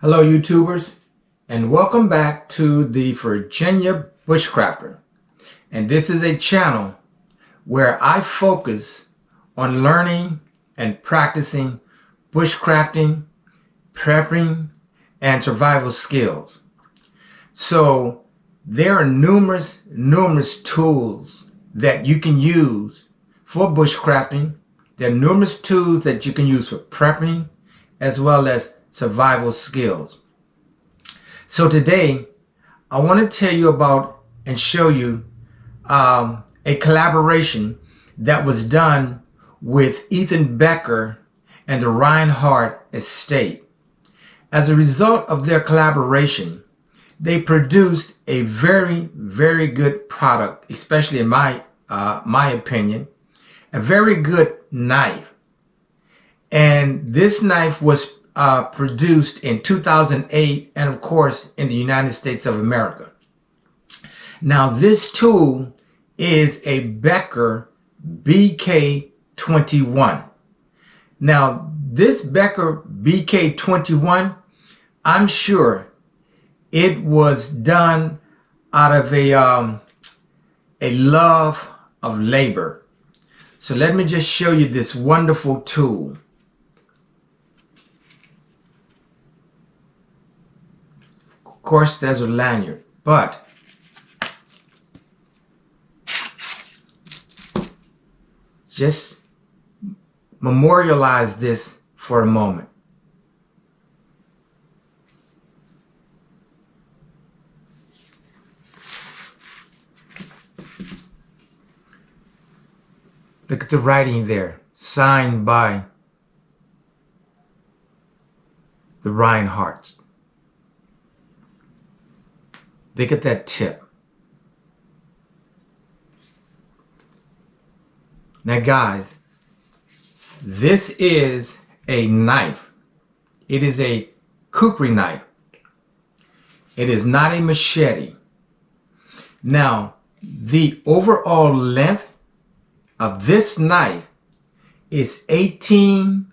Hello YouTubers, and welcome back to the Virginia Bushcrafter. And this is a channel where I focus on learning and practicing bushcrafting, prepping, and survival skills. So there are numerous tools that you can use for bushcrafting. There are numerous tools that you can use for prepping as well as survival skills. So today I want to tell you about and show you a collaboration that was done with Ethan Becker and the Reinhardt estate. As a result of their collaboration, they produced a very good product, especially in my opinion, a very good knife. And this knife was produced in 2008 and of course in the United States of America. Now this tool is a Becker BK-21. Now this Becker BK-21, I'm sure it was done out of a love of labor. So let me just show you this wonderful tool. Of course, there's a lanyard, but just memorialize this for a moment. Look at the writing there, signed by the Reinhardts. Look at that tip. Now guys, this is a knife. It is a kukri knife. It is not a machete. Now, the overall length of this knife is 18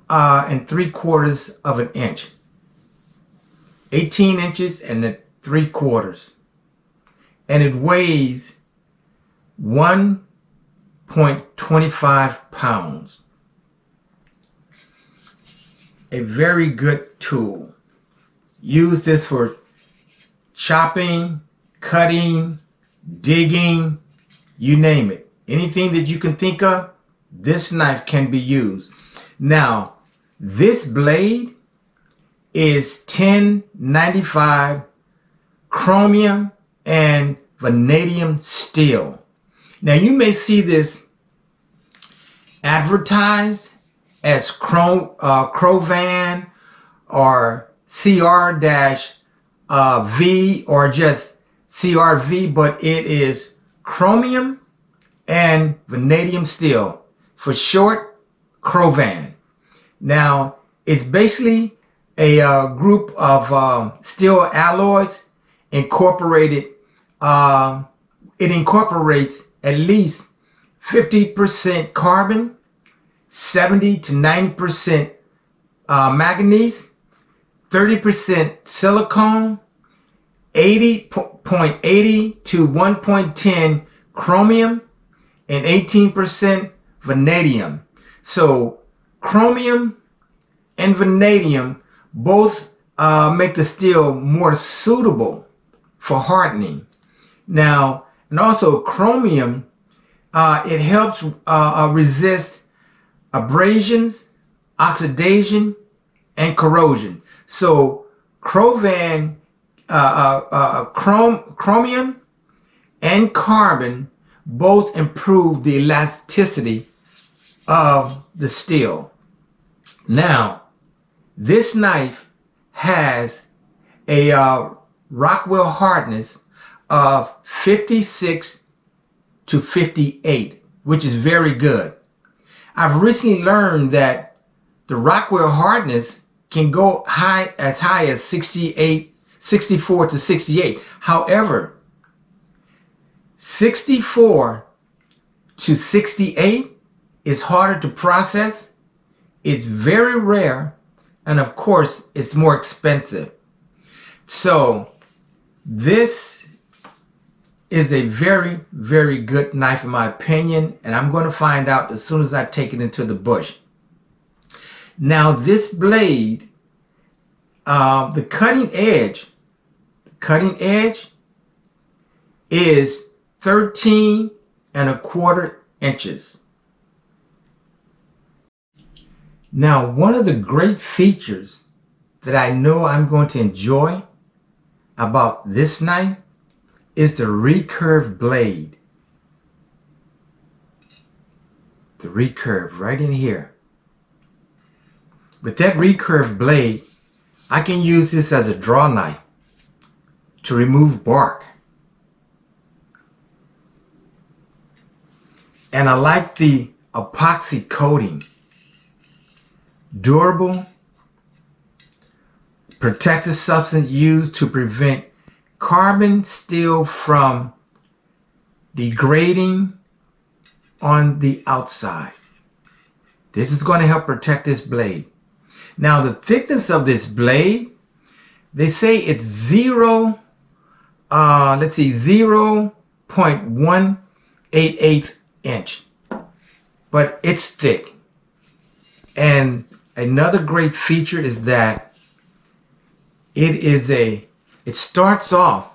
3/4 of an inch. 18 inches and 3/4. And it weighs 1.25 pounds. A very good tool. Use this for chopping, cutting, digging, you name it. Anything that you can think of, this knife can be used. Now, this blade is 1095 chromium and vanadium steel. Now you may see this advertised as Cro-Van or CR-V or just CRV, but it is chromium and vanadium steel, for short, Cro-Van. Now it's basically a group of steel alloys incorporated. It incorporates at least 50% carbon, 70 to 90% manganese, 30% silicone, 80.80 to 1.10 chromium, and 18% vanadium. So chromium and vanadium both make the steel more suitable for hardening. Now, and also chromium, it helps resist abrasions, oxidation, and corrosion. So Cro-Van, chromium and carbon both improve the elasticity of the steel. Now, this knife has a Rockwell hardness of 56 to 58, which is very good. I've recently learned that the Rockwell hardness can go as high as 64 to 68. However, 64 to 68 is harder to process. It's very rare and of course it's more expensive. So this is a very, very good knife in my opinion, and I'm going to find out as soon as I take it into the bush. Now this blade, the cutting edge is 13¼ inches. Now, one of the great features that I know I'm going to enjoy about this knife is the recurve blade. The recurve right in here. With that recurve blade, I can use this as a draw knife to remove bark. And I like the epoxy coating. Durable, protective substance used to prevent carbon steel from degrading on the outside. This is going to help protect this blade. Now the thickness of this blade, they say it's 0.188 inch, but it's thick. And another great feature is that it starts off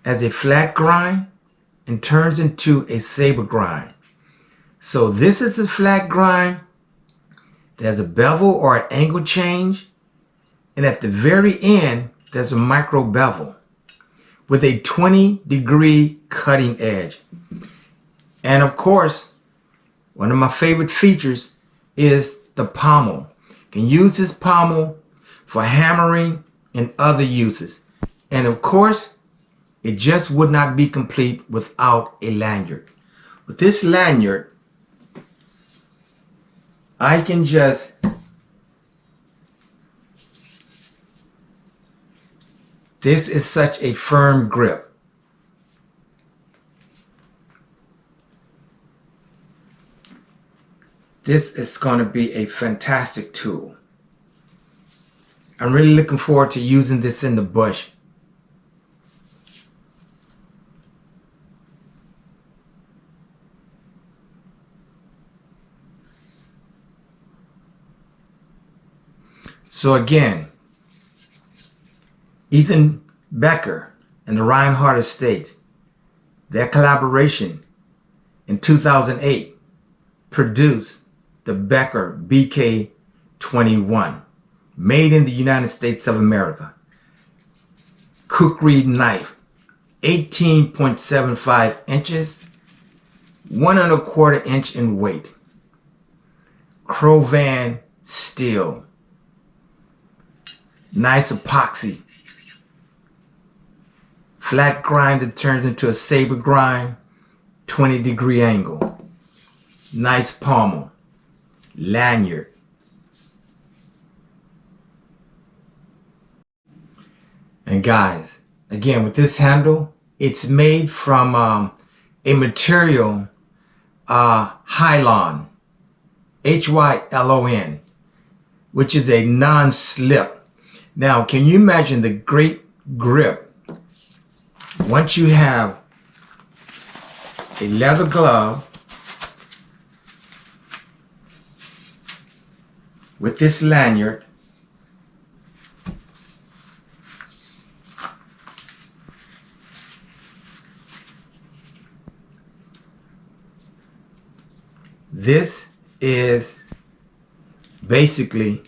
as a flat grind and turns into a saber grind. So this is a flat grind. There's a bevel or an angle change, and at the very end there's a micro bevel with a 20-degree cutting edge. And of course, one of my favorite features is the pommel. You can use this pommel for hammering and other uses. And of course, it just would not be complete without a lanyard. With this lanyard, I can just this is such a firm grip. This is going to be a fantastic tool. I'm really looking forward to using this in the bush. So again, Ethan Becker and the Reinhardt estate, their collaboration in 2008 produced the Becker BK-21, made in the United States of America. Kukri knife, 18.75 inches, 1¼ inch in weight. Cro-Van steel. Nice epoxy. Flat grind that turns into a saber grind, 20-degree angle. Nice pommel. Lanyard. And guys, again, with this handle, it's made from a material, Hylon, Hylon, which is a non-slip. Now, can you imagine the great grip once you have a leather glove with this lanyard, this is basically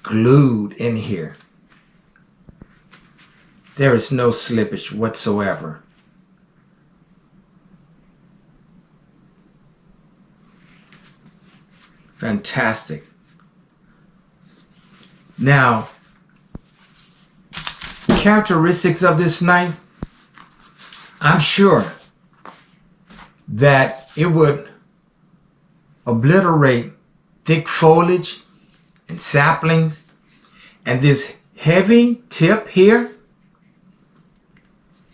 glued in here. There is no slippage whatsoever. Fantastic. Now, characteristics of this knife, I'm sure that it would obliterate thick foliage and saplings, and this heavy tip here,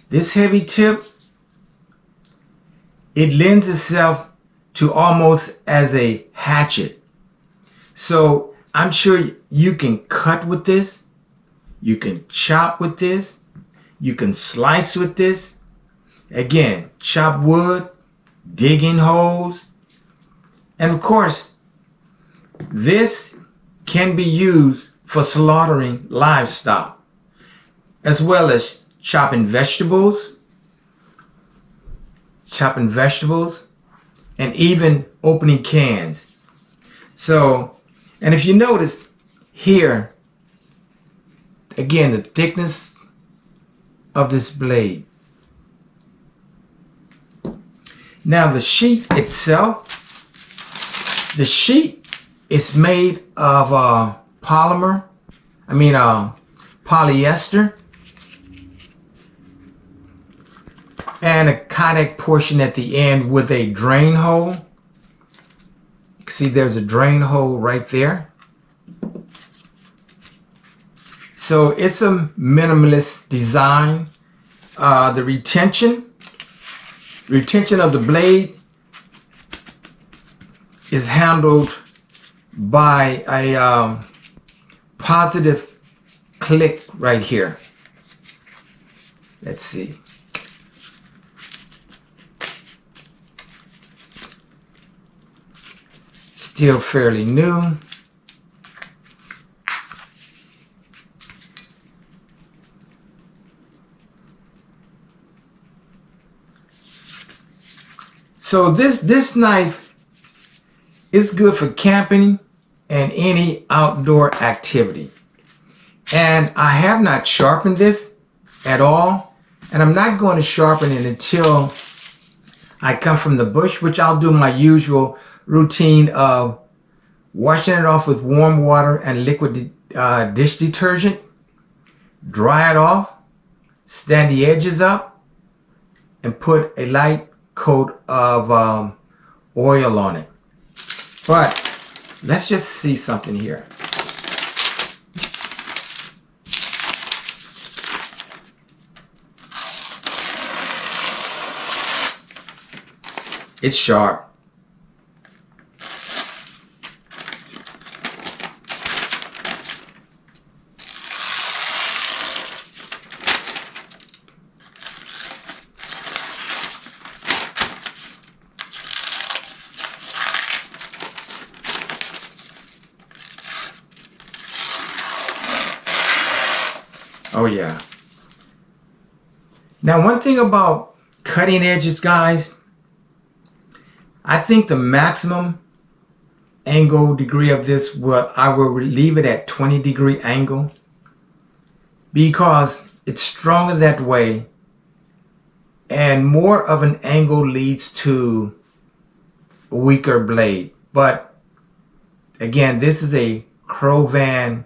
this heavy tip, it lends itself to almost as a hatchet. So I'm sure you can cut with this, you can chop with this, you can slice with this. Again, chop wood, digging holes, and of course, this can be used for slaughtering livestock, as well as chopping vegetables, and even opening cans. So, and if you notice here, again, the thickness of this blade. Now the sheet itself, the sheet is made of polyester, and a connect portion at the end with a drain hole. You can see there's a drain hole right there. So it's a minimalist design. The retention of the blade is handled by a positive click right here. Let's see. Still fairly new. So this knife is good for camping and any outdoor activity. And I have not sharpened this at all, and I'm not going to sharpen it until I come from the bush, which I'll do my usual routine of washing it off with warm water and liquid dish detergent, dry it off, stand the edges up, and put a light coat of oil on it. But let's just see something here. It's sharp. Oh yeah. Now one thing about cutting edges, guys, I think the maximum angle degree of this, I will leave it at 20-degree angle, because it's stronger that way, and more of an angle leads to a weaker blade. But again, this is a Cro-Van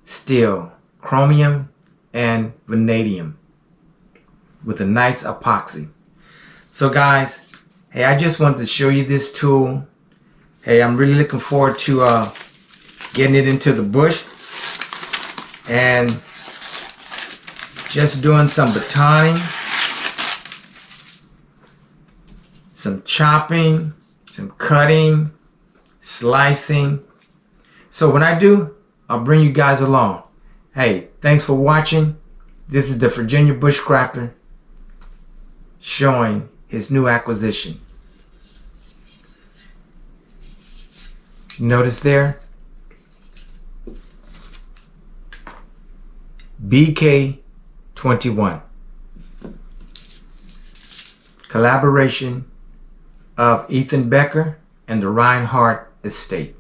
steel, chromium and vanadium with a nice epoxy. So guys, hey, I just wanted to show you this tool. Hey, I'm really looking forward to getting it into the bush and just doing some batoning, some chopping, some cutting, slicing. So when I do, I'll bring you guys along. Hey, thanks for watching. This is the Virginia Bushcrafter showing his new acquisition. Notice there, BK-21. Collaboration of Ethan Becker and the Reinhardt estate.